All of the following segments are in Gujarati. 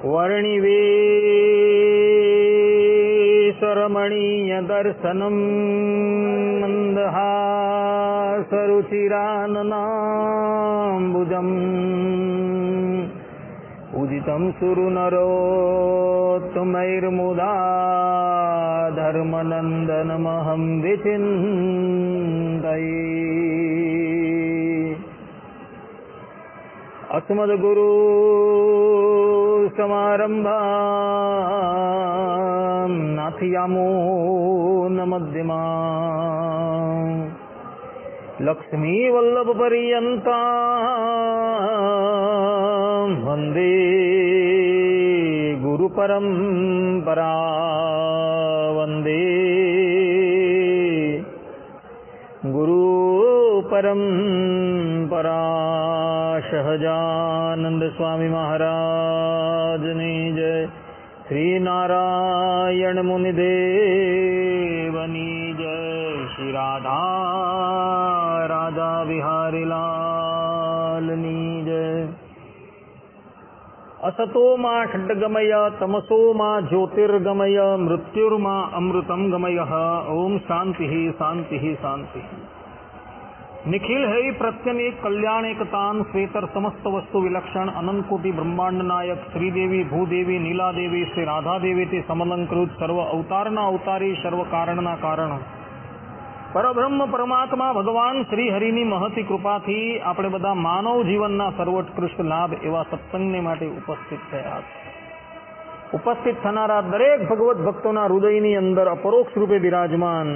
वर्णिवेशरमणीय दर्शनं मन्दहासरुचिराननाम्बुजम् उदितं सुरनरोत्तमैर्मुदा धर्मनन्दनमहं विचिन्तये। अस्मद्गुरु समारम्भां नाथयामो न मध्यमाम् लक्ष्मीवल्लभपर्यन्तां वन्दे गुरुपरम्परा वन्दे गुरुपरम्परा। सहजानंद स्वामी महाराज ने जय। श्री नारायण मुनिदेवनी जय। श्री राधा राधा बिहारी लालनी जय। असतो मा खड्गमय तमसो मा ज्योतिर्गमय मृत्युर्मा अमृतं गमय। ओम शांति शांति शांति। निखिल है प्रत्यनेक कल्याण एकतान श्वेतर समस्त वस्तु विलक्षण अनंत कोटि ब्रह्मांड नायक श्रीदेवी भूदेवी नीला देवी श्री राधा देवी ते समलंकृत सर्व अवतारना अवतारी सर्व कारणना कारण परब्रह्म परमात्मा भगवान श्री हरिनी महती कृपाथी આપણે બધા માનવ જીવનના સર્વોત્કૃષ્ટ લાભ એવા સત્સંગને માટે ઉપસ્થિત થયા છે। ઉપસ્થિત થનારા દરેક ભગવત ભક્તોના હૃદયની અંદર અપરોક્ષ રૂપે બિરાજમાન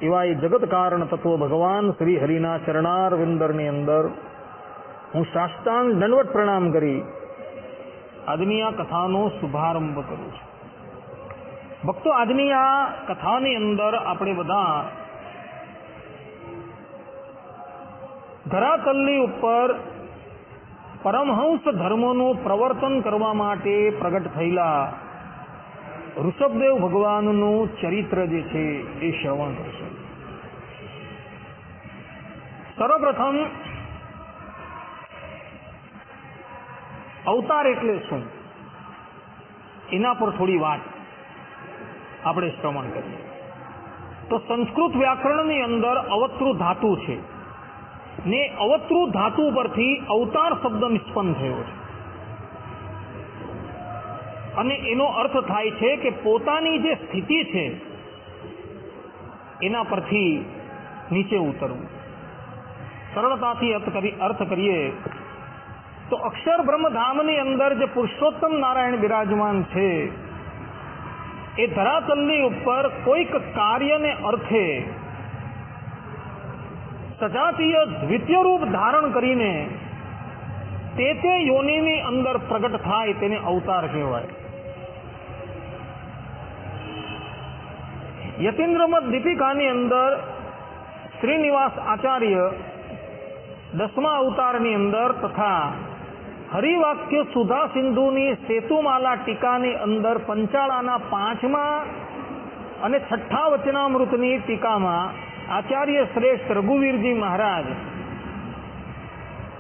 એવા એ જગત કારણ તત્વ ભગવાન શ્રી હરિના ચરણારવિંદરની અંદર હું સાષ્ટાંગ દંડવત પ્રણામ કરી આજની આ કથાનો શુભારંભ કરું છું। ભક્તો, આજની આ કથાની અંદર આપણે બધા ધરાતલની ઉપર પરમહંસ ધર્મનું પ્રવર્તન કરવા માટે પ્રગટ થયેલા ઋષભદેવ ભગવાનનું ચરિત્ર જે છે એ શ્રવણ કરશે। સર્વપ્રથમ અવતાર એટલે શું એના પર થોડી વાત આપણે શ્રવણ કરીએ તો સંસ્કૃત વ્યાકરણની અંદર અવતૃ ધાતુ છે ને અવતૃ ધાતુ પરથી અવતાર શબ્દ નિષ્પન્ન થયો છે અને એનો અર્થ થાય છે કે પોતાની જે સ્થિતિ છે એના પરથી નીચે ઉતરવું। સરળતાથી અર્થ કરીએ તો અક્ષર બ્રહ્મધામની અંદર જે પુરુષોત્તમ નારાયણ બિરાજમાન છે એ ધરાતલની ઉપર કોઈક કાર્યને અર્થે સજાતીય દ્વિતીય રૂપ ધારણ કરીને તે યોનિની અંદર પ્રગટ થાય તેને અવતાર કહેવાય। યતીન્દ્રમત દીપિકાની અંદર શ્રીનિવાસ આચાર્ય 10મા અવતારની અંદર તથા હરિવાક્ય સુધા સિંધુની સેતુમાલા ટીકાની અંદર પંચાળાના 5મા અને 6ઠા વચનામૃતની ટીકામાં આચાર્ય શ્રેષ્ઠ રઘુવીરજી મહારાજ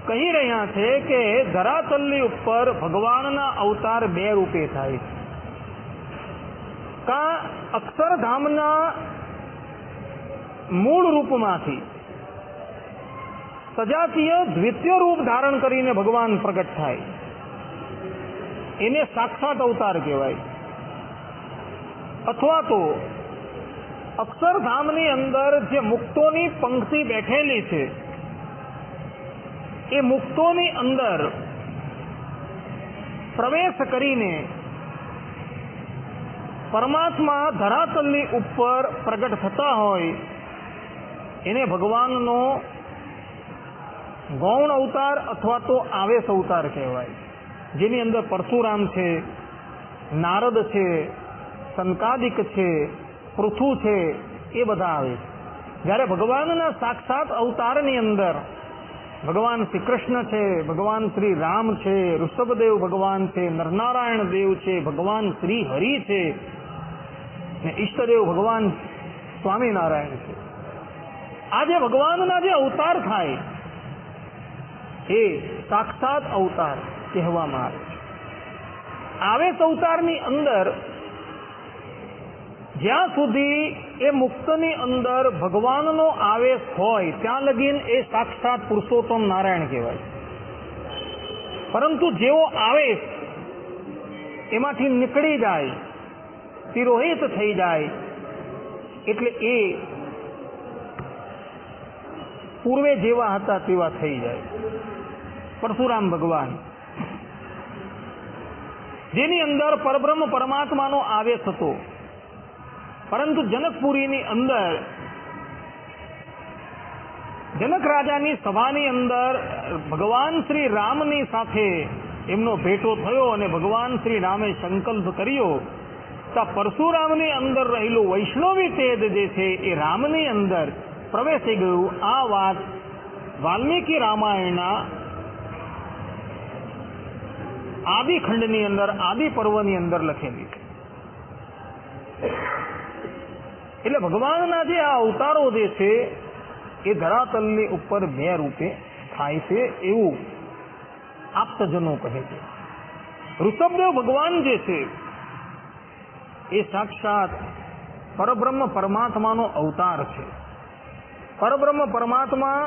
કહી રહ્યા છે કે ધરાતલની ઉપર ભગવાનના અવતાર 2 રૂપે થાય છે। કા અક્ષરધામના મૂળ રૂપમાંથી સજાતીય દ્વિતીય રૂપ ધારણ કરીને ભગવાન પ્રગટ થાય એને સાક્ષાત અવતાર કહેવાય। અથવા તો અક્ષરધામની અંદર જે મુક્તોની પંક્તિ બેઠેલી છે એ મુક્તોની અંદર પ્રવેશ કરીને પરમાત્મા ધરાતલની ઉપર પ્રગટ થતા હોય એને ભગવાનનો ગૌણ અવતાર અથવા તો આવેશ અવતાર કહેવાય। જેની અંદર પરશુરામ છે, નારદ છે, સંકાદિક છે, પૃથુ છે, એ બધા આવે છે। જ્યારે ભગવાનના સાક્ષાત અવતારની અંદર ભગવાન શ્રી કૃષ્ણ છે, ભગવાન શ્રી રામ છે, ઋષભદેવ ભગવાન છે, નરનારાયણ દેવ છે, ભગવાન શ્રી હરિ છે ને ઈષ્ટદેવ ભગવાન સ્વામિનારાયણ છે। આ જે ભગવાનના જે અવતાર થાય એ સાક્ષાત અવતાર કહેવામાં આવે છે। આવેશ અવતારની અંદર જ્યાં સુધી એ મુક્તની અંદર ભગવાનનો આવેશ હોય ત્યાં લગીન એ સાક્ષાત પુરુષોત્તમ નારાયણ કહેવાય. પરંતુ જેવો આવેશ એમાંથી નીકળી જાય, તિરોહિત થઈ જાય, એટલે એ પૂર્વે જેવા હતા તેવા થઈ જાય. પરશુરામ ભગવાન જેની અંદર પરબ્રહ્મ પરમાત્માનો આવેશ હતો, પરંતુ જનકપુરીની અંદર જનક રાજાની સભાની અંદર ભગવાન શ્રી રામની સાથે એમનો ભેટો થયો અને ભગવાન શ્રી રામે સંકલ્પ કર્યો તો પરશુરામની અંદર રહેલું વૈષ્ણવી તેજ જે છે એ રામની અંદર પ્રવેશી ગયું. આ વાત વાલ્મીકી રામાયણના આદિખંડની અંદર આદિ પર્વની અંદર લખેલી છે. એટલે ભગવાનના જે આ અવતારો જે છે એ ધરાતલની ઉપર બે રૂપે થાય છે એવું આપ્તજનો કહે છે. ઋષભદેવ ભગવાન જે છે એ સાક્ષાત પરબ્રહ્મ પરમાત્માનો અવતાર છે. પરબ્રહ્મ પરમાત્મા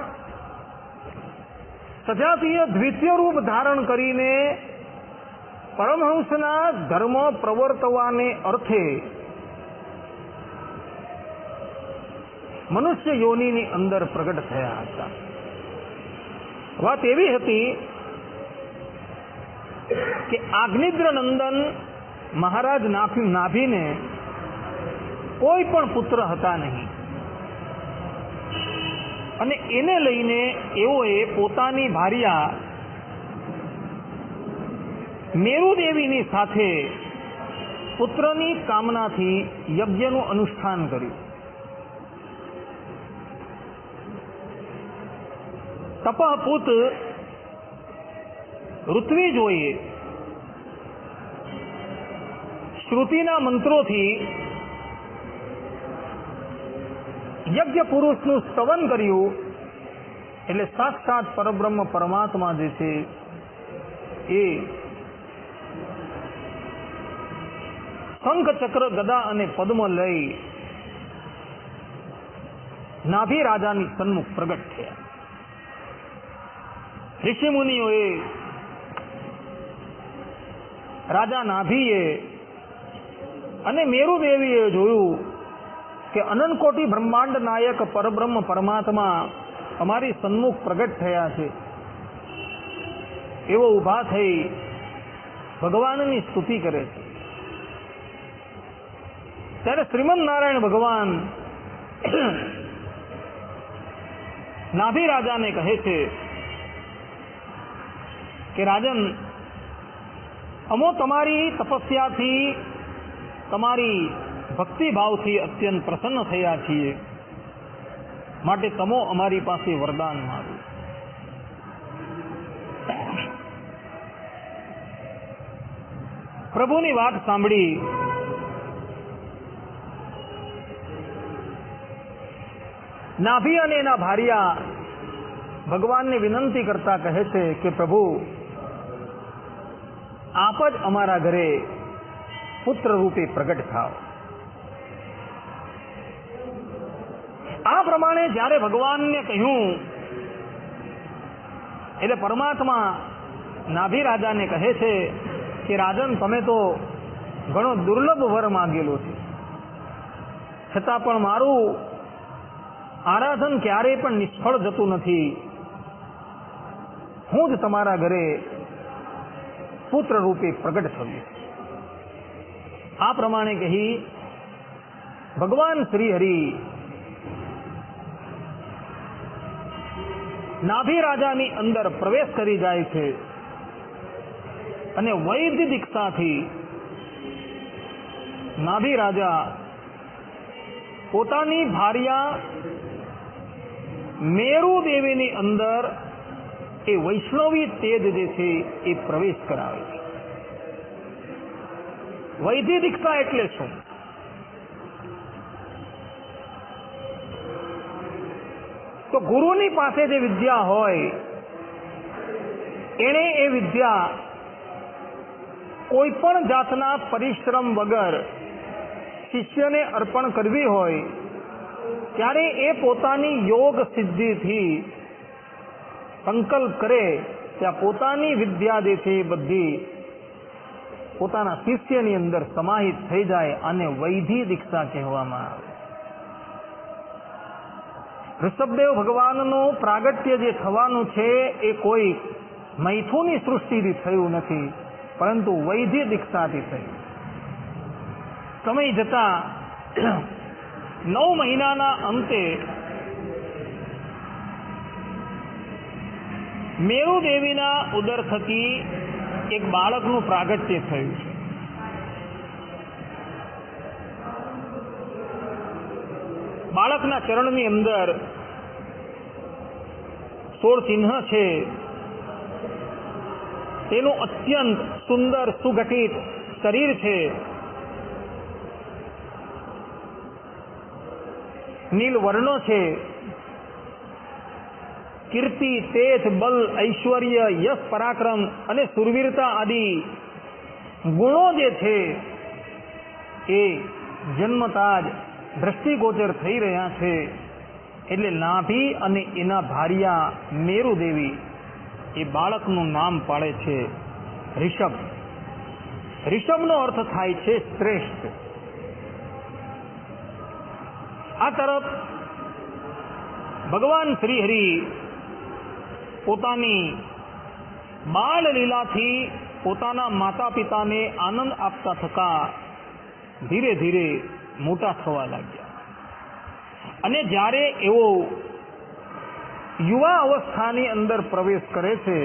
સજાતીય દ્વિતીય રૂપ ધારણ કરીને પરમહંસના ધર્મ પ્રવર્તવાને અર્થે મનુષ્ય યોનિની અંદર પ્રગટ થયા હતા. વાત એવી હતી કે આગ્નિદ્ર નંદન મહારાજ નાભીને કોઈ પણ પુત્ર હતા નહીં અને એને લઈને એઓએ પોતાની ભાર્યા મેરુદેવીની સાથે પુત્રની કામનાથી યજ્ઞનું અનુષ્ઠાન કર્યું. તપઃપુત ઋત્વિજોએ શ્રુતિના મંત્રોથી યજ્ઞ પુરુષનું સ્તવન કર્યું. એટલે સાક્ષાત પરબ્રહ્મ પરમાત્મા જે છે એ શંખ ચક્ર ગદા અને પદ્મ લઈ નાભી રાજાની સન્મુખ પ્રગટ થયા. ઋષિ મુનિઓએ, રાજા નાભીએ અને મેરુદેવીએ જોયું કે અનંતકોટી બ્રહ્માંડ નાયક પરબ્રહ્મ પરમાત્મા અમારી સન્મુખ પ્રગટ થયા છે. એવો ઊભા થઈ ભગવાનની સ્તુતિ કરે છે. ત્યારે શ્રીમદ નારાયણ ભગવાન નાભી રાજાને કહે છે કે રાજન, અમો તમારી તપસ્યાથી તમારી ભક્તિભાવથી અત્યંત પ્રસન્ન થયા છીએ, માટે તમો અમારી પાસે વરદાન માંગો. પ્રભુની વાત સાંભળી નાભી અને એના ભાર્યા ભગવાનને વિનંતી કરતા કહે છે કે પ્રભુ, આપ જ અમારા ઘરે પુત્ર રૂપે પ્રગટ થાઓ. આ પ્રમાણે જ્યારે ભગવાનને કહ્યું એટલે પરમાત્મા નાભી રાજાને કહે છે કે રાજન, તમે તો ઘણો દુર્લભ વર માંગેલો છે, છતાં પણ મારું આરાધન ક્યારેય પણ નિષ્ફળ જતું નથી. હું જ તમારા ઘરે પુત્ર રૂપે પ્રગટ થયું. આ પ્રમાણે કહી ભગવાન શ્રી હરિ નાભી રાજાની અંદર પ્રવેશ કરી જાય છે અને વૈદ્ય દીક્ષાથી નાભી રાજા પોતાની ભાર્યા મેરુ દેવીની અંદર એ વૈષ્ણવી તેજ જે છે એ પ્રવેશ કરાવે છે. વૈદ્ય દીક્ષા એટલે શું? તો ગુરુની પાસે જે વિદ્યા હોય એણે એ વિદ્યા કોઈ પણ જાતના પરિશ્રમ વગર શિષ્યને અર્પણ કરવી હોય ત્યારે એ પોતાની યોગ સિદ્ધિથી સંકલ્પ કરે ત્યાં પોતાની વિદ્યા જે છે એ બધી પોતાના શિષ્યની અંદર સમાહિત થઈ જાય અને વૈધિ દીક્ષા કહેવામાં આવે. ઋષભદેવ ભગવાનનું પ્રાગટ્ય જે થવાનું છે એ કોઈ મૈથુની સૃષ્ટિથી થયું નથી, પરંતુ વૈધિ દીક્ષાથી થયું. સમય જતા 9 મહિનાના અંતે મેરુ દેવીના ઉદર થકી એક બાળકનું પ્રાગટ્ય થયું છે. બાળકના ચરણની અંદર 16 ચિહ્ન છે. તેનું અત્યંત સુંદર સુગઠિત શરીર છે. નીલ વર્ણો છે. કીર્તિ, તેજ, બલ, ઐશ્વર્ય, યશ, પરાક્રમ અને સુરવીરતા આદિ ગુણો જે છે એ જન્મતા જ દ્રષ્ટિગોચર થઈ રહ્યા છે. એટલે નાભી અને એના ભાર્યા મેરુ દેવી એ બાળકનું નામ પાડે છે ઋષભ. ઋષભનો અર્થ થાય છે શ્રેષ્ઠ. આ તરફ ભગવાન શ્રી હરિ પોતાની બાળ લીલાથી પોતાના માતા પિતાને આનંદ આપતા થતા ધીરે ધીરે મોટા થવા લાગ્યા. અને જ્યારે એવો યુવા અવસ્થાની અંદર પ્રવેશ કરે છે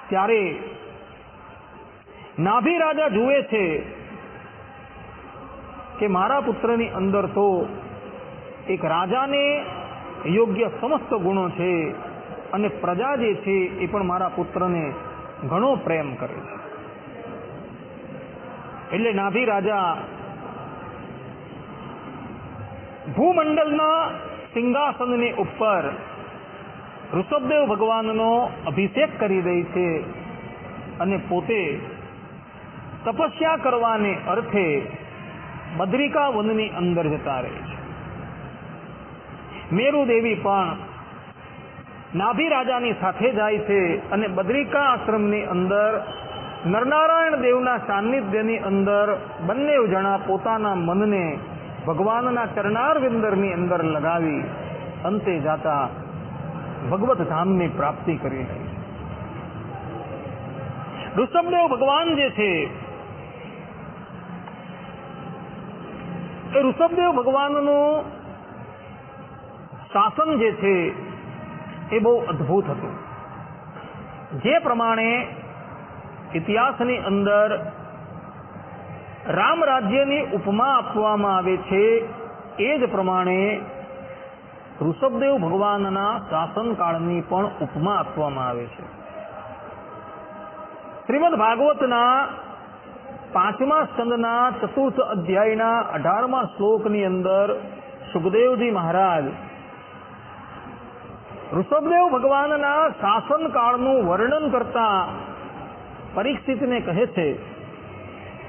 ત્યારે નાભી રાજા જુએ છે કે મારા પુત્રની અંદર તો એક રાજાને યોગ્ય સમસ્ત ગુણો છે અને પ્રજા જે છે એ પણ મારા પુત્રને ઘણો પ્રેમ કરે છે. એટલે નાભી રાજા ભૂમંડળના સિંહાસનની ઉપર ઋષભદેવ ભગવાનનો અભિષેક કરી દે છે અને પોતે તપસ્યા કરવાને અર્થે બદ્રિકા વનની અંદર જતા રહે છે. મેરુ દેવી પણ નાભી રાજાની સાથે જાય છે અને બદ્રિકા આશ્રમની અંદર નરનારાયણ દેવના સાનિધ્યની અંદર બંને જણા પોતાના મનને ભગવાનના ચરણારવિંદરની અંદર લગાવી અંતે જાતા ભગવત ધામની પ્રાપ્તિ કરી લે છે. ઋષભદેવ ભગવાન જે છે એ ઋષભદેવ ભગવાનનું શાસન જે છે એ બહુ અદ્ભુત હતું. જે પ્રમાણે ઇતિહાસની અંદર રામ રાજ્યની ઉપમા આપવામાં આવે છે એ જ પ્રમાણે ઋષભદેવ ભગવાનના શાસનકાળની પણ ઉપમા આપવામાં આવે છે. શ્રીમદ ભાગવતના 5મા સ્કંદના 4th અધ્યાયના 18મા શ્લોકની અંદર સુખદેવજી મહારાજ ઋષભદેવ ભગવાનના શાસનકાળનું વર્ણન કરતા परीक्षित કહે છે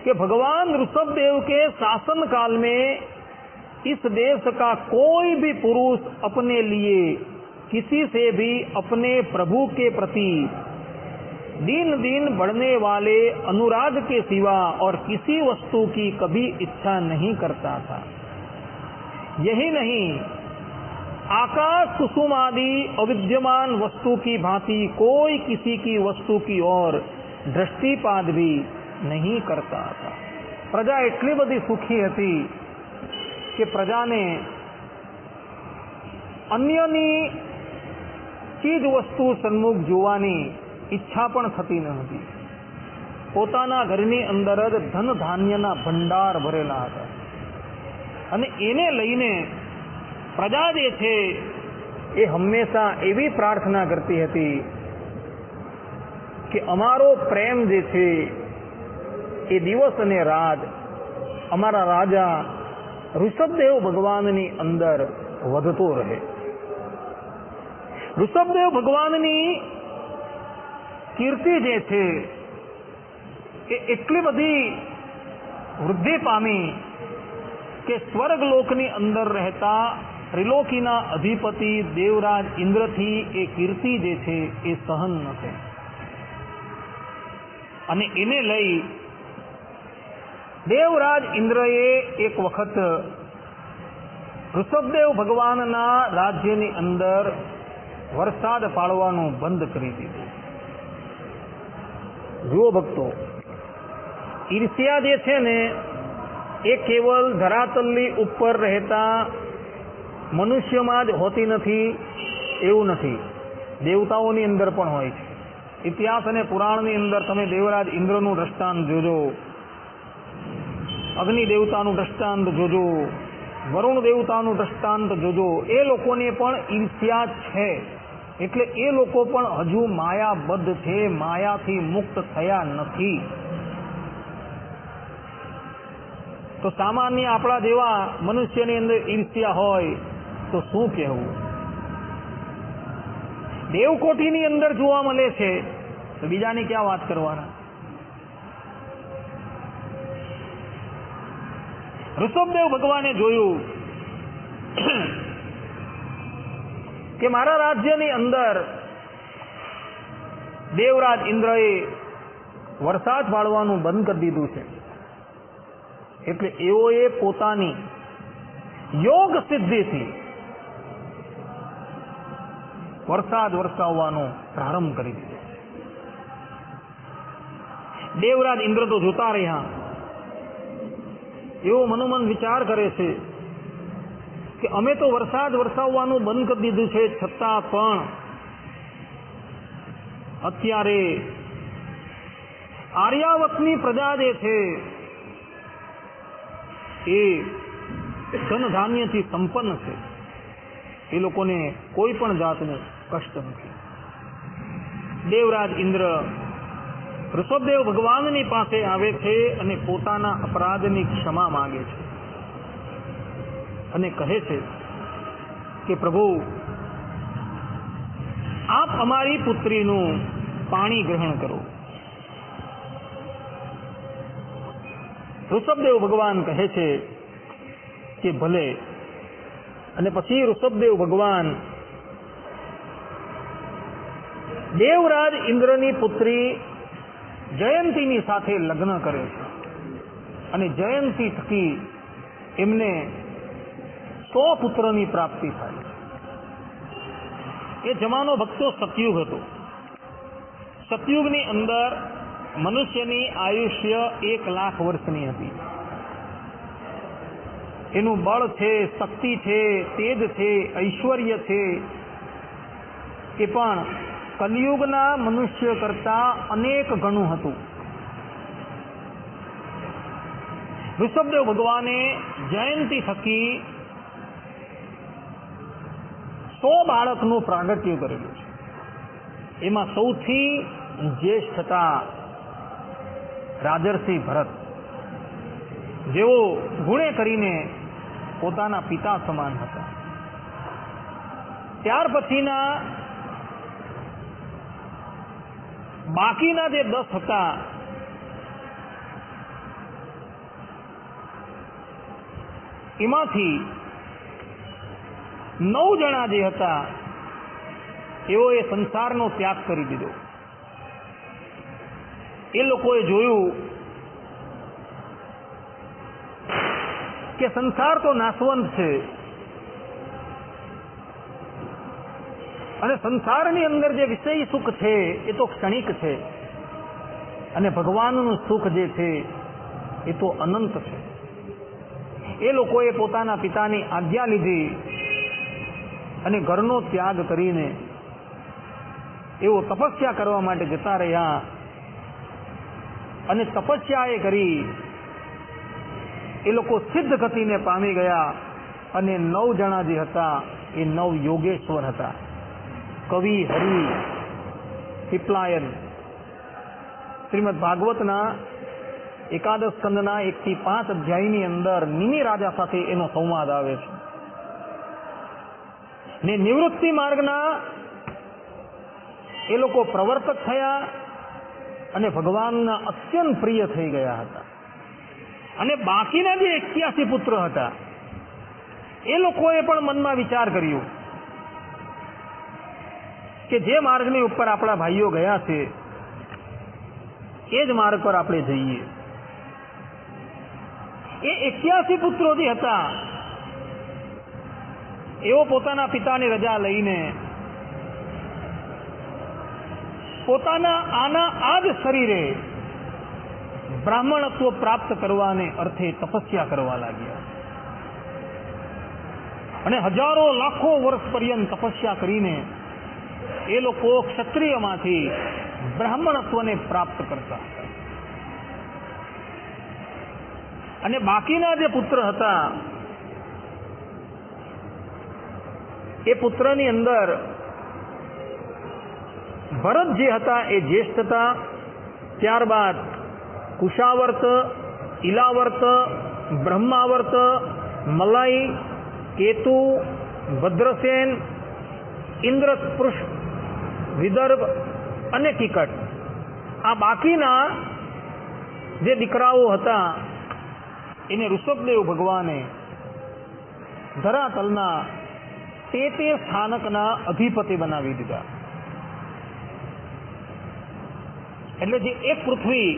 कि भगवान ऋषभदेव के शासन काल में इस देश का कोई भी पुरुष अपने लिए किसी से भी अपने प्रभु के प्रति दिन दिन बढ़ने वाले अनुराग के सिवा और किसी वस्तु की कभी इच्छा नहीं करता था. यही नहीं, आकाश कुसुम आदि अविद्यमान वस्तु की भांति कोई किसी की वस्तु की ओर दृष्टिपात भी नहीं करता था. प्रजा એટલી બધી સુખી હતી કે પ્રજાને અન્યની ચીજ વસ્તુ સન્મુખ જોવાની ઈચ્છા પણ થતી ન હતી. પોતાના ઘરની અંદર જ ધન ધાન્યના ભંડાર ભરેલા હતા અને એને લઈને પ્રજા જે છે એ હંમેશા એવી પ્રાર્થના કરતી હતી કે અમારો પ્રેમ જે છે એ દિવસ અને રાત અમારા રાજા ઋષભદેવ ભગવાનની અંદર વધતો રહે. ઋષભદેવ ભગવાનની કીર્તિ જે છે એ એટલી બધી વૃદ્ધિ પામી કે સ્વર્ગલોકની અંદર રહેતા ત્રિલોકીના અધિપતિ દેવરાજ ઇન્દ્રથી એ કીર્તિ જે છે એ સહન ન થઈ, અને એને લઈ દેવરાજ ઇન્દ્રએ એક વખત ઋષભદેવ ભગવાનના રાજ્યની અંદર વરસાદ પાડવાનું બંધ કરી દીધું. જુઓ ભક્તો, ઈર્ષ્યા જે છે ને એ કેવલ ધરાતલની ઉપર રહેતા મનુષ્યમાં જ હોતી નથી એવું નથી, દેવતાઓની અંદર પણ હોય છે. ઇતિહાસ અને પુરાણની અંદર તમે દેવરાજ ઇન્દ્રનું દ્રષ્ટાંત જોજો, અગ્નિ દેવતાનું દ્રષ્ટાંત જોજો, વરુણ દેવતાનું દ્રષ્ટાંત જોજો. એ લોકોને પણ ઈર્ષ્યા છે, એટલે એ લોકો પણ હજુ માયાબદ્ધ છે, માયાથી મુક્ત થયા નથી. તો સામાન્ય આપણા જેવા મનુષ્યની અંદર ઈર્ષ્યા હોય તો શું કહેવું? દેવકોટીની અંદર જોવા મળે છે તો બીજાની ક્યાં વાત કરવાના? ઋષભદેવ ભગવાને જોયું કે મારા રાજ્યની અંદર દેવરાજ ઇન્દ્રએ વરસાદ પાડવાનું બંધ કરી દીધું છે, એટલે એઓએ પોતાની યોગ સિદ્ધિથી વરસાદ વરસાવવાનો પ્રારંભ કરી દીધો. દેવરાજ ઇન્દ્ર તો જોતા રહ્યા, એવો મનોમન વિચાર કરે છે કે અમે તો વરસાદ વરસાવવાનું બંધ કરી દીધું છે, છતાં પણ અત્યારે આર્યાવતની પ્રજા જે છે એ ધનધાન્યથી સંપન્ન છે, એ લોકોને કોઈ પણ જાતનું કષ્ટ નથી. દેવરાજ ઇન્દ્ર ઋષભદેવ ભગવાનની પાસે આવે છે અને પોતાના અપરાધની ક્ષમા માંગે છે અને કહે છે કે પ્રભુ, આપ અમારી પુત્રીનું પાણી ગ્રહણ કરો. ઋષભદેવ ભગવાન કહે છે કે ભલે. અને પછી ઋષભદેવ ભગવાન દેવરાજ ઇન્દ્રની પુત્રી જયંતીની સાથે લગ્ન કરે છે અને જયંતી થકી એમને 100 પુત્રની પ્રાપ્તિ થાય. એ જમાનો ભક્તો સતયુગ હતો. સતયુગની અંદર મનુષ્યની આયુષ્ય 1,00,000 વર્ષની હતી. એનું બળ છે, શક્તિ છે, તેજ છે, ઐશ્વર્ય છે, એ પણ કલિયુગના મનુષ્ય કરતા અનેક ગણું હતું. ઋષભદેવ ભગવાને જયંતી થકી 100 બાળકનું પ્રાગટ્ય કરેલું છે. એમાં સૌથી જ્યેષ્ઠ હતા રાજર્ષિ ભરત, જેઓ ગુણે કરીને પોતાના પિતા સમાન હતા. ત્યાર પછીના બાકીના જે 10 હતા એમાંથી 9 જણા જે હતા એઓએ સંસારનો ત્યાગ કરી દીધો. એ લોકોએ જોયું કે સંસાર તો નાશવંત છે અને સંસારની અંદર જે વિષય સુખ છે એ તો ક્ષણિક છે અને ભગવાનનું સુખ જે છે એ તો અનંત છે. એ લોકોએ પોતાના પિતાની આજ્ઞા લીધી અને ઘરનો ત્યાગ કરીને એઓ તપસ્યા કરવા માટે જતા રહ્યા અને તપસ્યા એ કરી એ લોકો સિદ્ધ ગતિને પામી ગયા અને 9 જણા જે હતા એ 9 યોગેશ્વર હતા. કવિ, હરિ, પીપલાયન. શ્રીમદ ભાગવતના એકાદશ સ્કંદના 1 થી 5 અધ્યાયની અંદર નિમિ રાજા સાથે એનો સંવાદ આવે છે. ને નિવૃત્તિ માર્ગના એ લોકો પ્રવર્તક થયા અને ભગવાનના અત્યંત પ્રિય થઈ ગયા હતા. અને બાકીના જે 81 પુત્ર હતા એ લોકોએ પણ મનમાં વિચાર કર્યો કે જે માર્ગની ઉપર આપણા ભાઈઓ ગયા છે એ જ માર્ગ પર આપણે જઈએ. એ 81 પુત્રો જે હતા એઓ પોતાના પિતાની રજા લઈને પોતાના આ જ શરીરે બ્રાહ્મણત્વ પ્રાપ્ત કરવાને અર્થે તપસ્યા કરવા લાગ્યા. અને હજારો લાખો વર્ષ પર્યંત તપસ્યા કરીને એ લોકો ક્ષત્રિયમાંથી બ્રાહ્મણત્વને પ્રાપ્ત કરતા હતા. અને બાકીના જે પુત્ર હતા એ પુત્રની અંદર ભરત જે હતા એ જ્યેષ્ઠ હતા. ત્યારબાદ કુશાવર્ત, ઇલાવર્ત, બ્રહ્માવર્ત, મલાઈ, કેતુ, ભદ્રસેન, ઇન્દ્રસ્પૃશ, વિદર્ભ અને કિકટ, આ બાકીના જે દીકરાઓ હતા એને ઋષભદેવ ભગવાને ધરાતલના તે સ્થાનકના અધિપતિ બનાવી દીધા. એટલે જે એક પૃથ્વી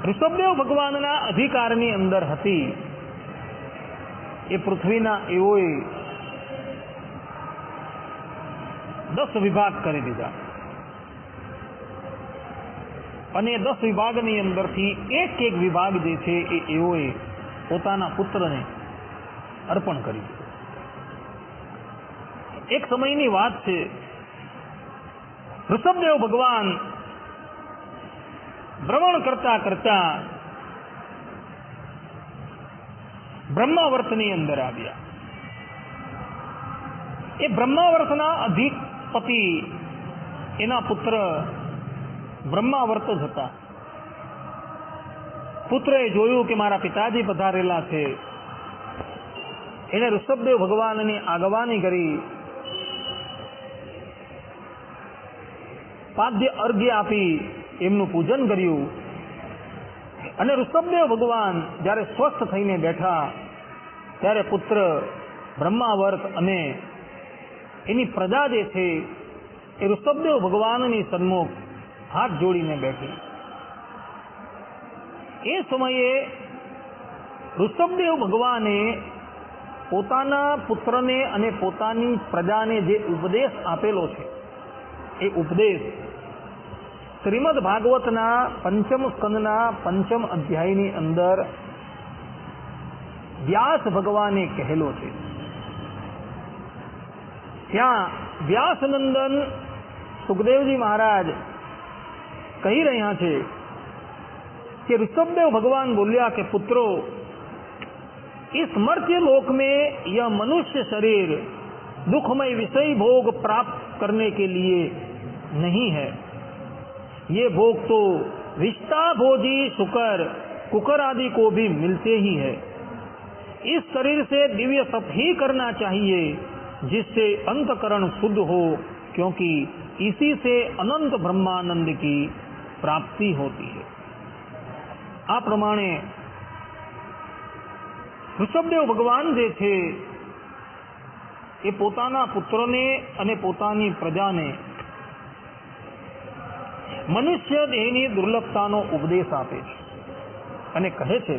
ઋષભદેવ ભગવાનના અધિકારની અંદર હતી એ પૃથ્વીના એઓએ 10 વિભાગ કરી દીધા. અને 10 વિભાગની અંદરથી એક વિભાગ જે છે એ એઓએ પોતાના પુત્રને અર્પણ કરી દીધું. એક સમયની વાત છે, ઋષભદેવ ભગવાન ભ્રમણ કરતા કરતા બ્રહ્માવર્તની અંદર આવ્યા. એ બ્રહ્માવર્તના અધિપતિ એના પુત્ર બ્રહ્માવર્ત જ હતા. પુત્રએ જોયું કે મારા પિતાજી પધારેલા છે. એને ઋષભદેવ ભગવાનની આગવાની કરી પાદ્ય અર્ઘ્ય આપી એમનું પૂજન કર્યું. અને ઋષભદેવ ભગવાન જ્યારે સ્વસ્થ થઈને બેઠા ત્યારે પુત્ર બ્રહ્માવર્ત અને એની પ્રજા જે છે એ ઋષભદેવ ભગવાનની સન્મુખ હાથ જોડીને બેઠી. એ સમયે ઋષભદેવ ભગવાને પોતાના પુત્રને અને પોતાની પ્રજાને જે ઉપદેશ આપેલો છે એ ઉપદેશ શ્રીમદ ભાગવતના 5મ સ્કંદના 5મ અધ્યાયની અંદર વ્યાસ ભગવાને કહેલો છે. ત્યાં વ્યાસનંદન સુખદેવજી મહારાજ કહી રહ્યા છે कि ऋषभदेव भगवान बोलिया कि पुत्रो, इस मर्त्य लोक में यह मनुष्य शरीर दुखमय विषय भोग प्राप्त करने के लिए नहीं है. ये भोग तो विष्टा भोजी शुकर कुकर आदि को भी मिलते ही है. इस शरीर से दिव्य तप ही करना चाहिए जिससे अंतकरण शुद्ध हो, क्योंकि इसी से अनंत ब्रह्मानंद की प्राप्ति होती है. આ પ્રમાણે ઋષભદેવ ભગવાન જે છે એ પોતાના પુત્રોને અને પોતાની પ્રજાને મનુષ્ય દેહની દુર્લભતાનો ઉપદેશ આપે છે અને કહે છે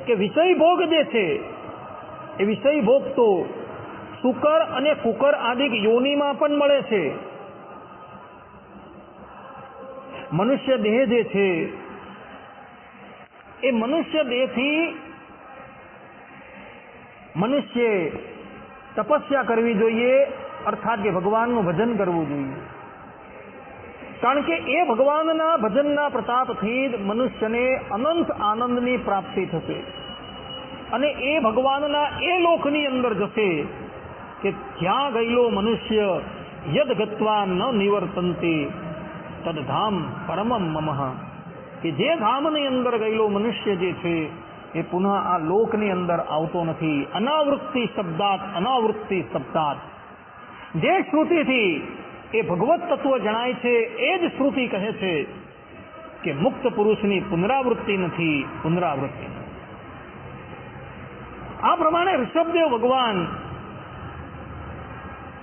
કે વિષય ભોગ જે છે એ વિષય ભોગ તો શુકર અને કુકર આદિ યોનિમાં પણ મળે છે. મનુષ્ય દેહ જે છે એ મનુષ્ય દેહથી મનુષ્ય તપસ્યા કરવી જોઈએ, અર્થાત કે ભગવાનનું ભજન કરવું જોઈએ. કારણ કે એ ભગવાનના ભજનના પ્રતાપથી જ મનુષ્યને અનંત આનંદની પ્રાપ્તિ થશે અને એ ભગવાનના એ લોકની અંદર જશે કે જ્યાં ગયેલો મનુષ્ય યદ ગત્વા ન નિવર્તન્તે તદ ધામ પરમમ મમઃ, કે જે ધામની અંદર ગયેલો મનુષ્ય જે છે એ પુનઃ આ લોકની અંદર આવતો નથી. અનાવૃત્તિ શબ્દાત અનાવૃત્તિ શબ્દાત, જે શ્રુતિથી એ ભગવત તત્વ જણાય છે. એ જ શ્રુતિ કહે છે કે મુક્ત પુરુષની પુનરાવૃત્તિ નથી, પુનરાવૃત્તિ. આ પ્રમાણે ઋષભદેવ ભગવાન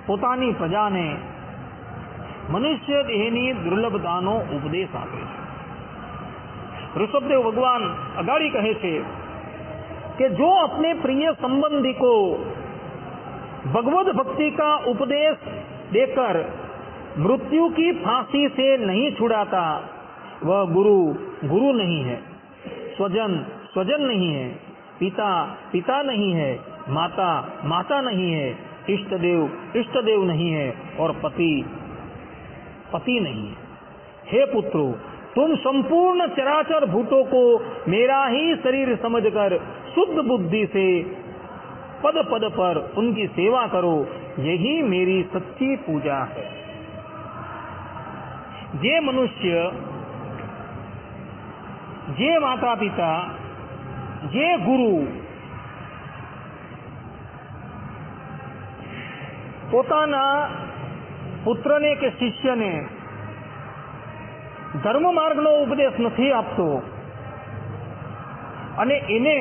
પોતાની પ્રજાને મનુષ્ય દેહની દુર્લભતાનો ઉપદેશ આપે છે. ऋषभदेव भगवान अगाड़ी कहे थे कि जो अपने प्रिय संबंधी को भगवत भक्ति का उपदेश देकर मृत्यु की फांसी से नहीं छुड़ाता वह गुरु गुरु नहीं है, स्वजन स्वजन नहीं है, पिता पिता नहीं है, माता माता नहीं है, इष्टदेव इष्टदेव नहीं है और पति पति नहीं है. हे पुत्रो, तुम संपूर्ण चराचर भूतों को मेरा ही शरीर समझकर शुद्ध बुद्धि से पद पद पर उनकी सेवा करो, यही मेरी सच्ची पूजा है. जे मनुष्य, जे माता पिता, जे गुरु પોતાના પુત્રને કે શિષ્યને ધર્મ માર્ગનો ઉપદેશ નથી આપતો અને એને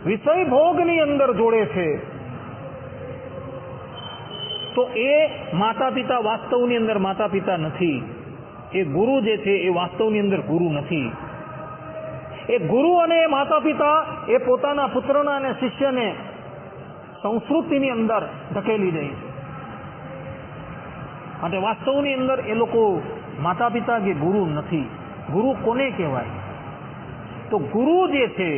વિષય ભોગની અંદર જોડે છે, તો એ માતા પિતા વાસ્તવની અંદર માતા પિતા નથી. એ ગુરુ જે છે એ વાસ્તવની અંદર ગુરુ નથી. એ ગુરુ અને માતા પિતા એ પોતાના પુત્રના અને શિષ્યને સંસ્કૃતિની અંદર ધકેલી દે છે. માટે વાસ્તવની અંદર એ લોકો માતા પિતા કે ગુરુ નથી. ગુરુ કોને કહેવાય? તો ગુરુ જે છે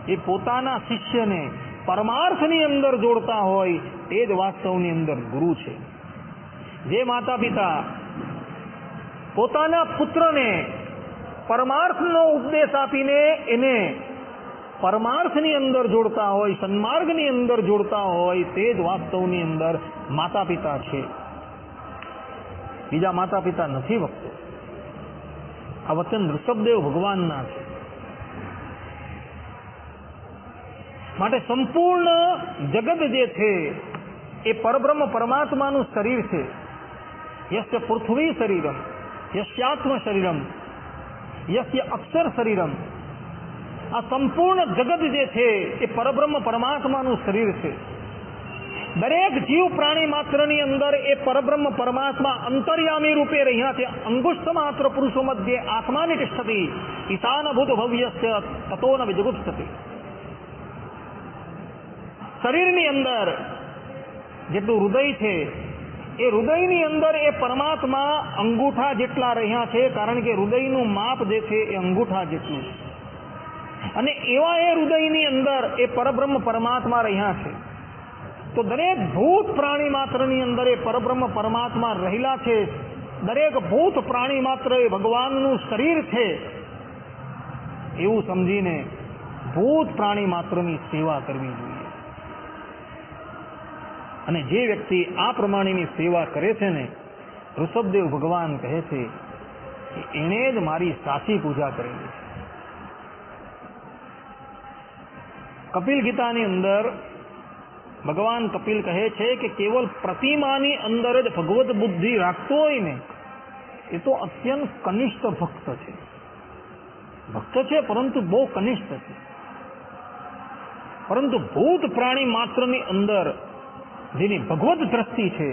એ પોતાના શિષ્યને પરમાર્થની અંદર જોડતા હોય એ જ વાસ્તવની અંદર ગુરુ છે. જે માતા પિતા પોતાના પુત્રને પરમાર્થનો ઉપદેશ આપીને એને પરમાર્થની અંદર જોડતા હોય, સન્માર્ગની અંદર જોડતા હોય, તે જ વાસ્તવની અંદર માતા પિતા છે. બીજા માતા પિતા નથી ભક્તો. આ વચન ઋષભદેવ ભગવાનના છે. માટે સંપૂર્ણ જગત જે છે એ પરબ્રહ્મ પરમાત્માનું શરીર છે. યસ્ય પૃથ્વી શરીરમ, યસ્યાત્મ શરીરમ, યસ્ય અક્ષર શરીરમ. આ સંપૂર્ણ જગત જે છે એ પરબ્રહ્મ પરમાત્માનું શરીર છે. દરેક જીવ પ્રાણી માત્રની અંદર એ પરબ્રહ્મ પરમાત્મા અંતર્યામી રૂપે રહ્યા છે. અંગુષ્ઠ માત્ર પુરુષો મધ્યે આત્માની તિષ્ઠતિ ઈશાનભૂત ભવ્યસ્ય તતો ન વિજગુપ્સતિ. શરીરની અંદર જેટલું હૃદય છે એ હૃદયની અંદર એ પરમાત્મા અંગૂઠા જેટલા રહ્યા છે, કારણ કે હૃદયનું માપ જે છે એ અંગૂઠા જેટલું છે. અને એવા એ હૃદયની અંદર એ પરબ્રહ્મ પરમાત્મા રહ્યા છે. તો દરેક ભૂત પ્રાણી માત્રની અંદર એ પરબ્રહ્મ પરમાત્મા રહેલા છે. દરેક ભૂત પ્રાણી માત્ર એ ભગવાનનું શરીર છે એવું સમજીને ભૂત પ્રાણી માત્રની સેવા કરવી જોઈએ. અને જે વ્યક્તિ આ પ્રમાણેની સેવા કરે છે ને, ઋષભદેવ ભગવાન કહે છે કે એણે જ મારી સાચી પૂજા કરેલી છે. કપિલ ગીતાની અંદર ભગવાન કપિલ કહે છે કે કેવલ પ્રતિમાની અંદર જ ભગવત બુદ્ધિ રાખતો હોય ને એ તો અત્યંત કનિષ્ઠ ભક્ત છે. ભક્ત છે પરંતુ બહુ કનિષ્ઠ છે. પરંતુ ભૂત પ્રાણી માત્રની અંદર જેની ભગવત દ્રષ્ટિ છે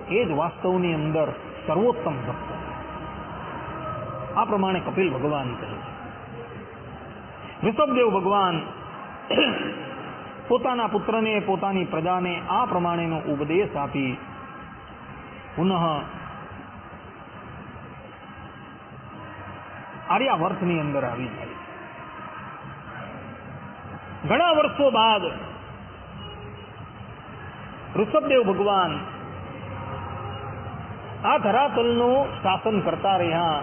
એ જ વાસ્તવની અંદર સર્વોત્તમ ભક્ત છે. આ પ્રમાણે કપિલ ભગવાન કહે છે. ઋષભદેવ ભગવાન પોતાના પુત્રને, પોતાની પ્રજાને આ પ્રમાણેનો ઉપદેશ આપી પુનઃ આર્યાવર્તની અંદર આવી જાય. ઘણા વર્ષો બાદ ઋષભદેવ ભગવાન આ ધરાતલનું શાસન કરતા રહ્યા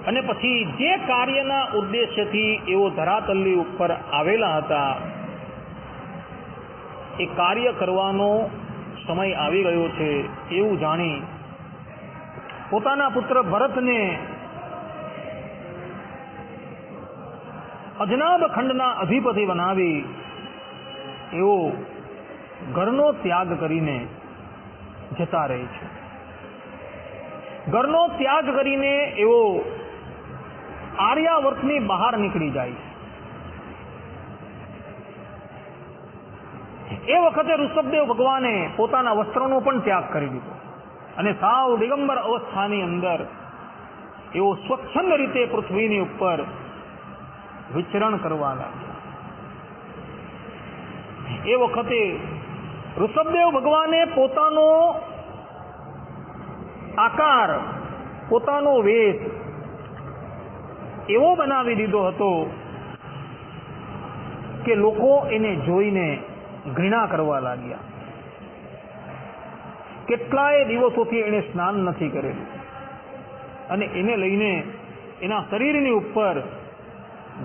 અને પછી જે કાર્યના ઉદ્દેશ્યથી એઓ ધરાતલની ઉપર આવેલા હતા એ કાર્ય કરવાનો સમય આવી ગયો છે એવું જાણી પોતાના પુત્ર ભરતને અજનાબ ખંડના અધિપતિ બનાવી એઓ ઘરનો ત્યાગ કરીને જતા રહે છે. ઘરનો ત્યાગ કરીને એવો આર્યાવર્તની બહાર નીકળી જાય છે. એ વખતે ઋષભદેવ ભગવાને પોતાના વસ્ત્રોનો પણ ત્યાગ કરી દીધો અને સાવ દિગંબર અવસ્થાની અંદર એવો સ્વચ્છંદ રીતે પૃથ્વીની ઉપર વિચરણ કરવા લાગ્યા. એ વખતે ઋષભદેવ ભગવાને પોતાનો આકાર, પોતાનો વેશ એવો બનાવી દીધો હતો કે લોકો એને જોઈને ઘૃણા કરવા લાગ્યા. કેટલાય દિવસોથી એને સ્નાન નથી કરેલું અને એને લઈને એના શરીરની ઉપર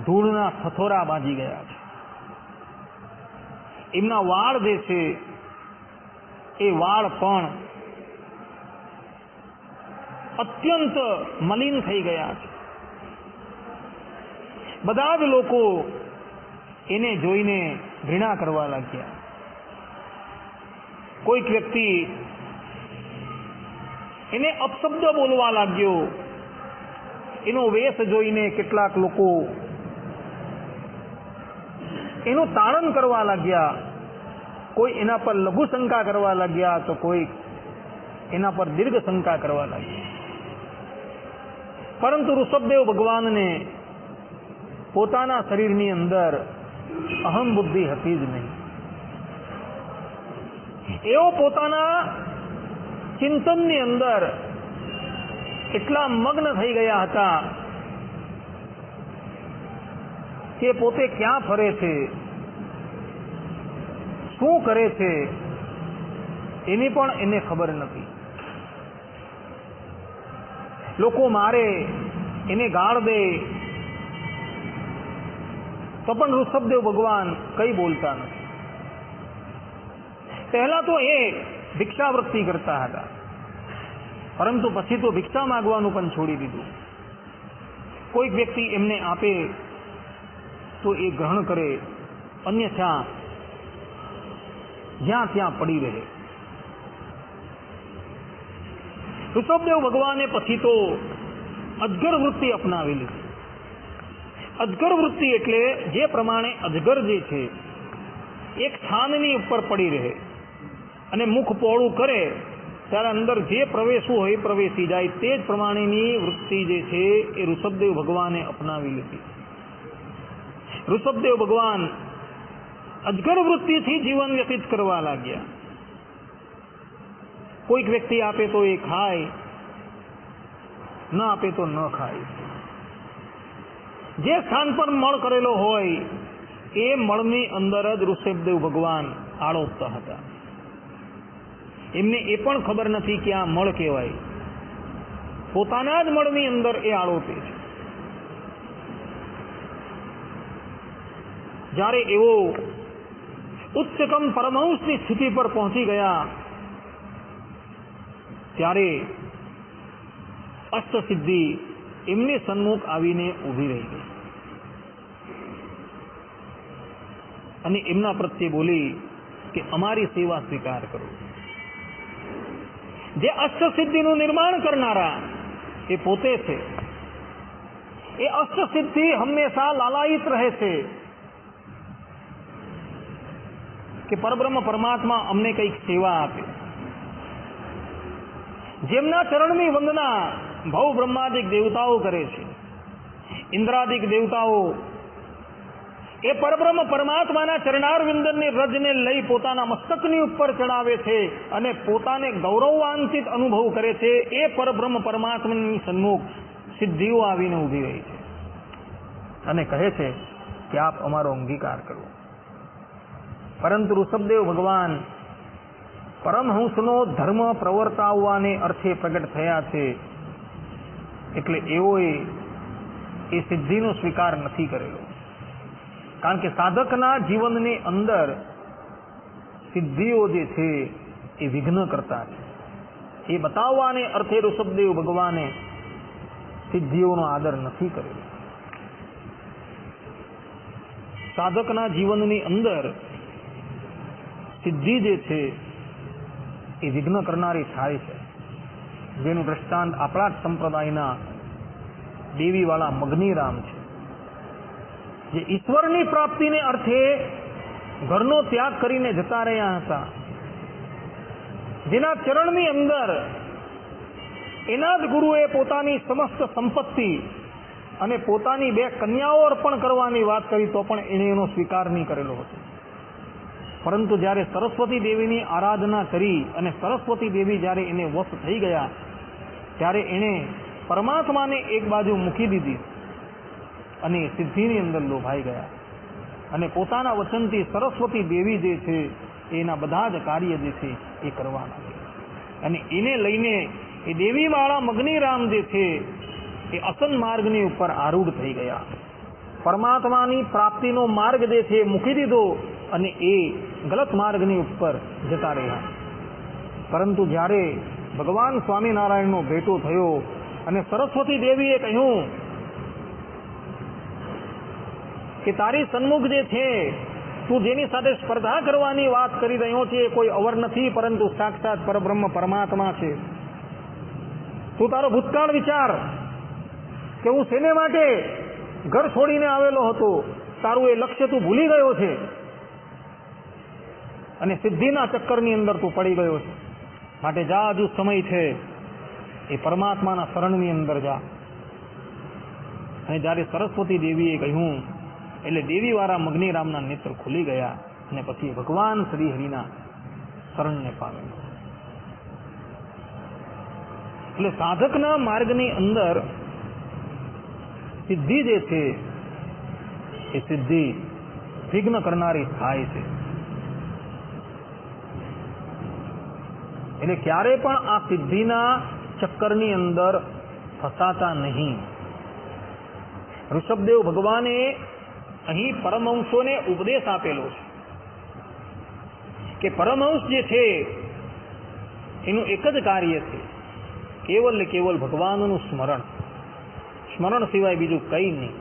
ધૂળના થથોરા બાજી ગયા છે. એમના વાળ જે છે એ વાળ પણ અત્યંત મલિન થઈ ગયા છે. બધા જ લોકો એને જોઈને ઘૃણા કરવા લાગ્યા. કોઈક વ્યક્તિ એને અપશબ્દ બોલવા લાગ્યો. એનો વેશ જોઈને કેટલાક લોકો એનું તાડન કરવા લાગ્યા. કોઈ એના પર લઘુ શંકા કરવા લાગ્યા તો કોઈ એના પર દીર્ઘ શંકા કરવા લાગ્યા. પરંતુ ઋષભદેવ ભગવાનને પોતાના શરીરની અંદર અહમ બુદ્ધિ હતી જ નહીં. એઓ પોતાના ચિંતનની અંદર એટલા મગ્ન થઈ ગયા હતા કે પોતે ક્યાં ફરે છે, શું કરે છે એની પણ એને ખબર નથી. લોકો મારે, એને ગાળ દે તો પણ ઋષભદેવ ભગવાન કઈ બોલતા નથી. પહેલા તો એ ભિક્ષાવૃત્તિ કરતા હતા, પરંતુ પછી તો ભિક્ષા માંગવાનું પણ છોડી દીધું. કોઈક વ્યક્તિ એમને આપે તો એ ગ્રહણ કરે, અન્યથા જ્યાં ત્યાં પડી રહે. ઋષભદેવ ભગવાને પછી તો અજગર વૃત્તિ અપનાવી લીધી. અજગર વૃત્તિ એટલે જે પ્રમાણે અજગર જે છે એક સ્થાનની ઉપર પડી રહે અને મુખ પોળું કરે ત્યારે અંદર જે પ્રવેશવું હોય પ્રવેશી જાય, તે જ પ્રમાણેની વૃત્તિ જે છે એ ઋષભદેવ ભગવાને અપનાવી લીધી. ઋષભદેવ ભગવાન અજગર વૃત્તિથી જીવન વ્યતીત કરવા લાગ્યા. કોઈક વ્યક્તિ આપે તો એ ખાય, ન આપે તો ન ખાય. જે સ્થાન પર મળ કરેલો હોય એ મળની અંદર જ ઋષભદેવ ભગવાન આળોપતા હતા. એમને એ પણ ખબર નથી કે આ મળ કહેવાય, પોતાના જ મળની અંદર એ આળોપે છે. જ્યારે એવો ઉચ્ચતમ પરમહંસની સ્થિતિ પર પહોંચી ગયા ત્યારે અષ્ટસિદ્ધિ એમની સન્મુખ આવીને ઊભી રહી ગઈ અને એમના પ્રત્યે બોલી કે અમારી સેવા સ્વીકાર કરો. જે અષ્ટસિદ્ધિનું નિર્માણ કરનારા એ પોતે છે. એ અષ્ટસિદ્ધિ હંમેશા લાલાયિત રહે છે કે પરબ્રહ્મ પરમાત્મા અમને કંઈક સેવા આપે. જેમના ચરણની વંદના ભવ બ્રહ્માદિક દેવતાઓ કરે છે, ઇન્દ્રાદિક દેવતાઓ એ પરબ્રહ્મ પરમાત્માના ચરણારવિંદની રજને લઈ પોતાના મસ્તકની ઉપર ચડાવે છે અને પોતાને ગૌરવાન્વિત અનુભવ કરે છે. એ પરબ્રહ્મ પરમાત્માની સન્મુખ સિદ્ધિઓ આવીને ઊભી રહી છે અને કહે છે કે આપ અમારો અંગીકાર કરો. પરંતુ ઋષભદેવ ભગવાન પરમહંસનો ધર્મ પ્રવર્તાવવાને અર્થે પ્રગટ થયા છે, એટલે એઓએ એ સિદ્ધિનો સ્વીકાર નથી કરેલો. કારણ કે સાધકના જીવનની અંદર સિદ્ધિઓ જે છે એ વિઘ્ન કરતા છે. એ બતાવવાને અર્થે ઋષભદેવ ભગવાને સિદ્ધિઓનો આદર નથી કરેલો. સાધકના જીવનની અંદર સિદ્ધિ જે છે એ વિઘ્ન કરનારી થાય છે, જેનું દ્રષ્ટાંત આપણા જ સંપ્રદાયના દેવીવાળા મગનીરામ છે, જે ઈશ્વરની પ્રાપ્તિને અર્થે ઘરનો ત્યાગ કરીને જતા રહ્યા હતા, જેના ચરણની અંદર એના જ ગુરુએ પોતાની સમસ્ત સંપત્તિ અને પોતાની 2 કન્યાઓ અર્પણ કરવાની વાત કરી તો પણ એણે એનો સ્વીકાર નહીં કરેલો હતો. પરંતુ જ્યારે સરસ્વતી દેવીની આરાધના કરી અને સરસ્વતી દેવી જ્યારે એને વશ થઈ ગયા, ત્યારે એણે પરમાત્માને એક બાજુ મૂકી દીધી અને સિદ્ધિની અંદર લોભાઈ ગયા અને પોતાના વચનથી સરસ્વતી દેવી જે છે એના બધા જ કાર્ય જે છે એ કરવાના છે. અને એને લઈને એ દેવીવાળા મગનીરામ જે છે એ અસન માર્ગની ઉપર આરૂઢ થઈ ગયા, પરમાત્માની પ્રાપ્તિનો માર્ગ જે છે મૂકી દીધો અને એ ગલત માર્ગની ઉપર જતા રહ્યા. પરંતુ જ્યારે ભગવાન સ્વામિનારાયણનો ભેટો થયો અને સરસ્વતી દેવીએ કહ્યું કે તારી સન્મુખ જે છે, તું જેની સાથે સ્પર્ધા કરવાની વાત કરી રહ્યો છે એ કોઈ અવર નથી, પરંતુ સાક્ષાત પરબ્રહ્મ પરમાત્મા છે. તું તારો ભૂતકાળ વિચાર કે હું શેને માટે ઘર છોડીને આવેલો હતો, તારું એ લક્ષ્ય તું ભૂલી ગયો છે અને સિદ્ધિના ચક્કરની અંદર તું પડી ગયો છે. માટે જા, હજુ સમય છે, એ પરમાત્માના શરણની અંદર જા. અને જ્યારે સરસ્વતી દેવીએ કહ્યું એટલે દેવીવાળા મગનીરામના નેત્ર ખુલી ગયા અને પછી ભગવાન શ્રી હરિના શરણને પામ્યા. એટલે સાધકના માર્ગની અંદર સિદ્ધિ જે છે એ સિદ્ધિ વિઘ્ન કરનારી થાય છે. એટલે ક્યારે પણ આ સિદ્ધિના ચક્કરની અંદર ફસાતા નહીં. ઋષભદેવ ભગવાને અહીં પરમહંસોને ઉપદેશ આપેલો છે કે પરમહંસ જે છે એનું એક જ કાર્ય છે, કેવલ ને કેવલ ભગવાનનું સ્મરણ, સ્મરણ સિવાય બીજું કંઈ નહીં.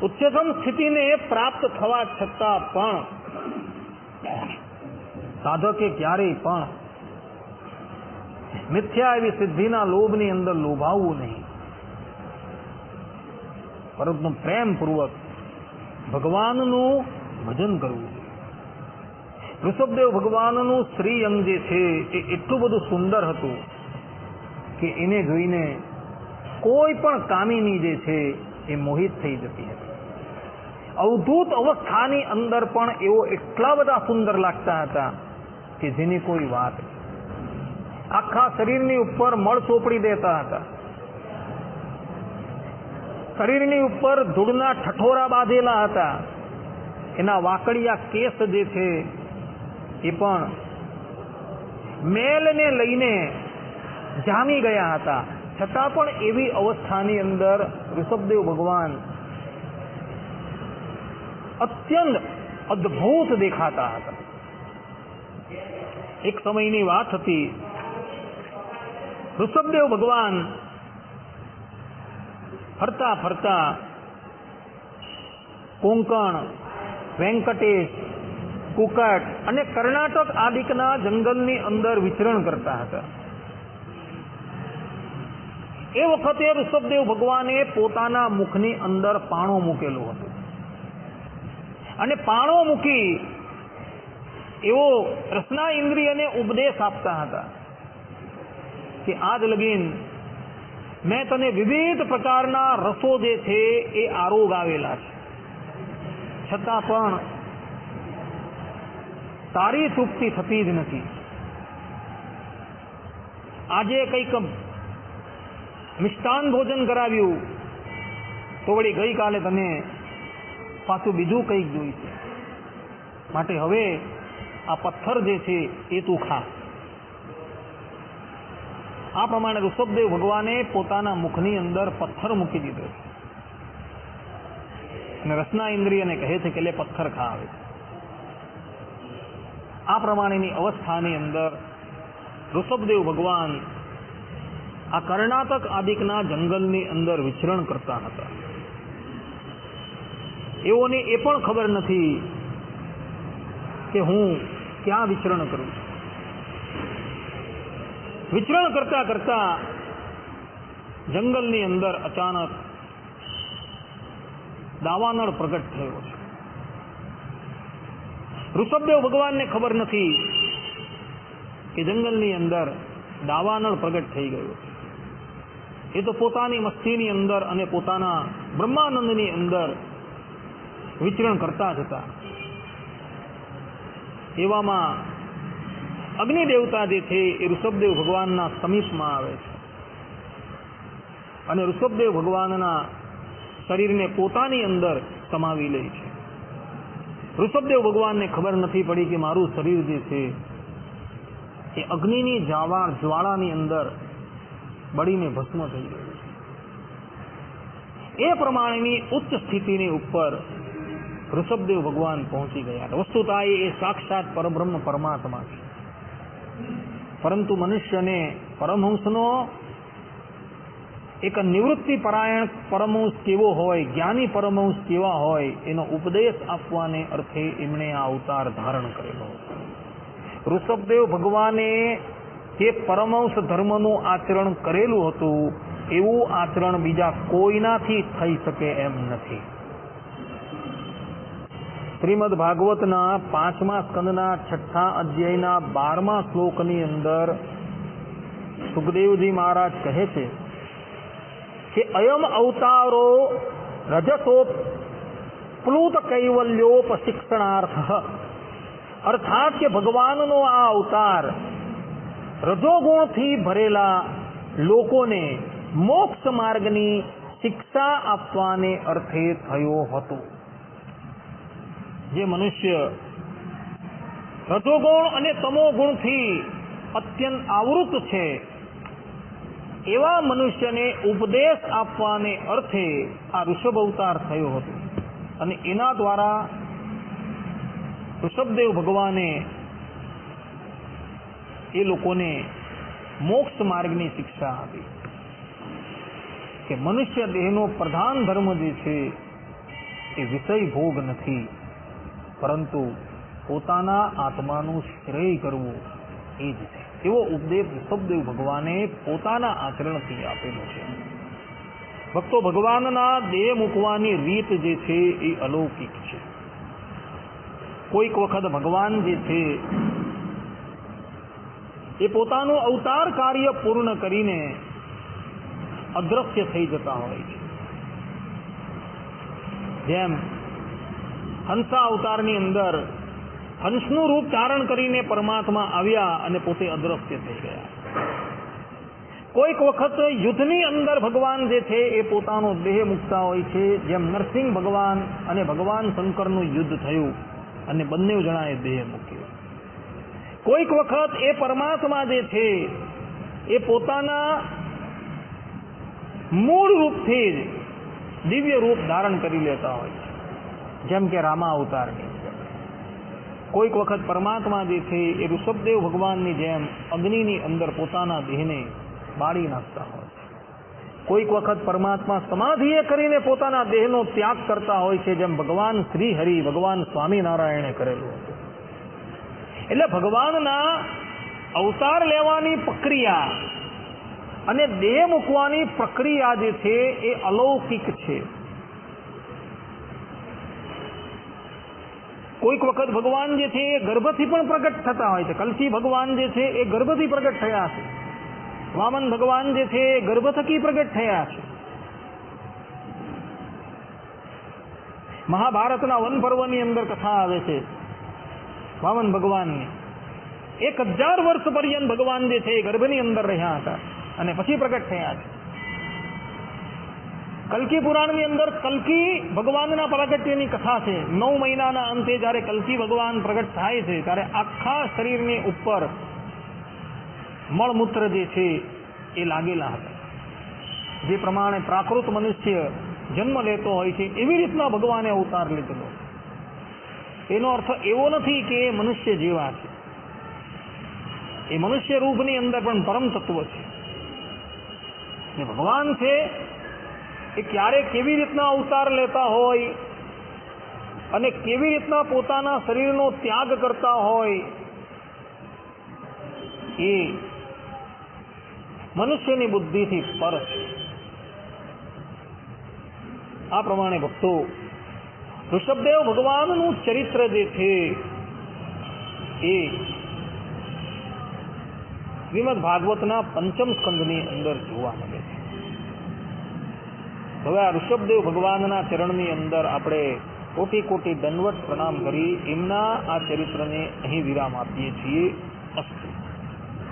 ઉચ્ચતમ સ્થિતિને પ્રાપ્ત થવા છતાં પણ સાધકે ક્યારેય પણ મિથ્યા એવી સિદ્ધિના લોભની અંદર લોભાવવું નહીં, પરંતુ પ્રેમપૂર્વક ભગવાનનું ભજન કરવું. ઋષભદેવ ભગવાનનું શ્રીઅંગ જે છે એ એટલું બધું સુંદર હતું કે એને જોઈને કોઈ પણ કામિની જે છે એ મોહિત થઈ જતી હતી. અવધૂત અવસ્થાની અંદર પણ એવો એટલા બધા સુંદર લાગતા હતા કે જેની કોઈ વાત. આખા શરીરની ઉપર મળ ચોપડી દેતા હતા, શરીરની ઉપર ધૂળના ઠઠોરા બાંધેલા હતા, એના વાકડિયા કેસ જે છે એ પણ મેલને લઈને જામી ગયા હતા. છતાં પણ એવી અવસ્થાની અંદર ઋષભદેવ ભગવાન અત્યંત અદ્ભુત દેખાતા હતા. એક સમયની વાત હતી, ઋષભદેવ ભગવાન ફરતા ફરતા કોંકણ, વેંકટેશ, કુકટ અને કર્ણાટક આદિકના જંગલની અંદર વિચરણ કરતા હતા. એ વખતે ઋષભદેવ ભગવાને પોતાના મુખની અંદર પાણો મૂકેલો હતો અને પાણો મૂકી એવો રસના ઇન્દ્રિયને ઉપદેશ આપતા હતા કે આજ લગીન મેં તને વિવિધ પ્રકારના રસો જે છે એ આરોગાવેલા છે, છતાં પણ તારી તૃપ્તિ થતી જ નથી. આજે કંઈક મિષ્ટાન ભોજન કરાવ્યું તો વળી ગઈકાલે તને પાછું બીજું કંઈક જોઈશે, માટે હવે આ પથ્થર જે છે એ તું ખા. આ પ્રમાણે ઋષભદેવ ભગવાને પોતાના મુખની અંદર પથ્થર મૂકી દીધો અને રસના ઇન્દ્રિયને કહે છે કે લે પથ્થર ખા. આવે આ પ્રમાણેની અવસ્થાની અંદર ઋષભદેવ ભગવાન આ કર્ણાટક આદિકના જંગલની અંદર વિચરણ કરતા હતા. એઓને એ પણ ખબર નથી કે હું ક્યાં વિચરણ કરવું. વિચરણ કરતા કરતા જંગલની અંદર અચાનક દાવાનળ પ્રગટ થયો છે. ઋષભદેવ ભગવાનને ખબર નથી કે જંગલની અંદર દાવાનળ પ્રગટ થઈ ગયો છે. એ તો પોતાની મસ્તીની અંદર અને પોતાના બ્રહ્માનંદની અંદર વિચરણ કરતા જ હતા. એવામાં અગ્નિ દેવતા જે છે એ ઋષભદેવ ભગવાનના સમીપમાં આવે છે અને ઋષભદેવ ભગવાનના શરીરને પોતાની અંદર સમાવી લે છે. ઋષભદેવ ભગવાનને ખબર નથી પડી કે મારું શરીર જે છે એ અગ્નિની જ્વાળાની અંદર બળીને ભસ્મ થઈ ગયું છે. એ પ્રમાણેની ઉચ્ચ સ્થિતિની ઉપર ઋષભદેવ ભગવાન પહોંચી ગયા. વસ્તુતા એ સાક્ષાત પરબ્રહ્મ પરમાત્મા છે. પરંતુ મનુષ્યને પરમહંસનો એક નિવૃત્તિ પરાયણ પરમહંસ કેવો હોય, જ્ઞાની પરમહંસ કેવા હોય, એનો ઉપદેશ આપવાને અર્થે એમણે આ અવતાર ધારણ કરેલો. ઋષભદેવ ભગવાને જે પરમહંસ ધર્મનું આચરણ કરેલું હતું એવું આચરણ બીજા કોઈનાથી થઈ શકે એમ નથી. શ્રીમદ ભાગવતના 5મા સ્કંદના 6થા અધ્યાયના 12મા શ્લોકની અંદર સુખદેવજી મહારાજ કહે છે કે અયમ અવતારો રજસોપ્લુત કૈવલ્યોપશિક્ષણાર્થ, અર્થાત કે ભગવાનનો આ અવતાર રજોગુણથી ભરેલા લોકોને મોક્ષ માર્ગની શિક્ષા આપવાને અર્થે થયો હતો. જે મનુષ્ય રજોગુણ અને તમોગુણથી અત્યંત આવૃત છે એવા મનુષ્યને ઉપદેશ આપવાને અર્થે આ ઋષભ અવતાર થયો હતો અને એના દ્વારા ઋષભદેવ ભગવાને એ લોકોને મોક્ષ માર્ગની શિક્ષા આપી કે મનુષ્ય દેહનો પ્રધાન ધર્મ જે છે એ વિષય ભોગ નથી, પરંતુ પોતાના આત્માનું શ્રેય કરવું એ જ છે. એવો ઉપદેશ ઋષભદેવ ભગવાને પોતાના આચરણથી આપેલો છે. ભક્તો, ભગવાનના દેહ મૂકવાની રીત જે છે એ અલૌકિક છે. કોઈક વખત ભગવાન જે છે એ પોતાનું અવતાર કાર્ય પૂર્ણ કરીને અદ્રશ્ય થઈ જતા હોય છે. જેમ હંસા અવતારની અંદર હંસનું રૂપ ધારણ કરીને પરમાત્મા આવ્યા અને પોતે અદ્રશ્ય થઈ ગયા. કોઈક વખત યુદ્ધની અંદર ભગવાન જે છે એ પોતાનો દેહ મૂકતા હોય છે. જેમ નરસિંહ ભગવાન અને ભગવાન શંકરનું યુદ્ધ થયું અને બંને જણાએ દેહ મૂક્યો. કોઈક વખત એ પરમાત્મા જે છે એ પોતાના મૂળ રૂપથી જ દિવ્ય રૂપ ધારણ કરી લેતા હોય છે, જેમ કે રામા અવતારની અંદર. કોઈક વખત પરમાત્મા જે છે એ ઋષભદેવ ભગવાનની જેમ અગ્નિની અંદર પોતાના દેહને બાળી નાખતા હોય છે. કોઈક વખત પરમાત્મા સમાધિએ કરીને પોતાના દેહનો ત્યાગ કરતા હોય છે, જેમ ભગવાન શ્રી હરિ, ભગવાન સ્વામિનારાયણે કરેલું હતું. એટલે ભગવાનના અવતાર લેવાની પ્રક્રિયા અને દેહ મૂકવાની પ્રક્રિયા જે છે એ અલૌકિક છે. કોઈક વખત ભગવાન જે છે એ ગર્ભથી પણ પ્રગટ થતા હોય છે. કલ્કી ભગવાન જે છે એ ગર્ભથી પ્રગટ થયા છે. વામન ભગવાન જે છે એ ગર્ભ થકી પ્રગટ થયા છે. મહાભારતના વન પર્વની અંદર કથા આવે છે વામન ભગવાનની. 1000 વર્ષ પર્યંત ભગવાન જે છે એ ગર્ભની અંદર રહ્યા હતા અને પછી પ્રગટ થયા છે. કલ્કી પુરાણની અંદર કલ્કી ભગવાનના પ્રાગટ્યની કથા છે. 9 મહિનાના અંતે જ્યારે કલ્કી ભગવાન પ્રગટ થાય છે ત્યારે આખા શરીરની ઉપર મળમૂત્ર જે છે એ લાગેલા હતા. જે પ્રમાણે પ્રાકૃત મનુષ્ય જન્મ લેતો હોય છે એવી રીતના ભગવાને અવતાર લીધેલો. એનો અર્થ એવો નથી કે એ મનુષ્ય જેવા છે. એ મનુષ્ય રૂપની અંદર પણ પરમ તત્વ છે. ને ભગવાન છે એ ક્યારે કેવી રીતના અવતાર લેતા હોય અને કેવી રીતના પોતાના શરીરનો ત્યાગ કરતા હોય એ મનુષ્યની બુદ્ધિથી પર છે. આ પ્રમાણે ભક્તો ઋષભદેવ ભગવાનનું ચરિત્ર જે છે એ શ્રીમદ ભાગવતના પંચમ સ્કંદની અંદર જોવા મળે છે. હવે આ ઋષભદેવ ભગવાનના ચરણની અંદર આપણે કોટી કોટી દંડવત પ્રણામ કરી એમના આ ચરિત્રને અહીં વિરામ આપીએ છીએ. અસ્તુ.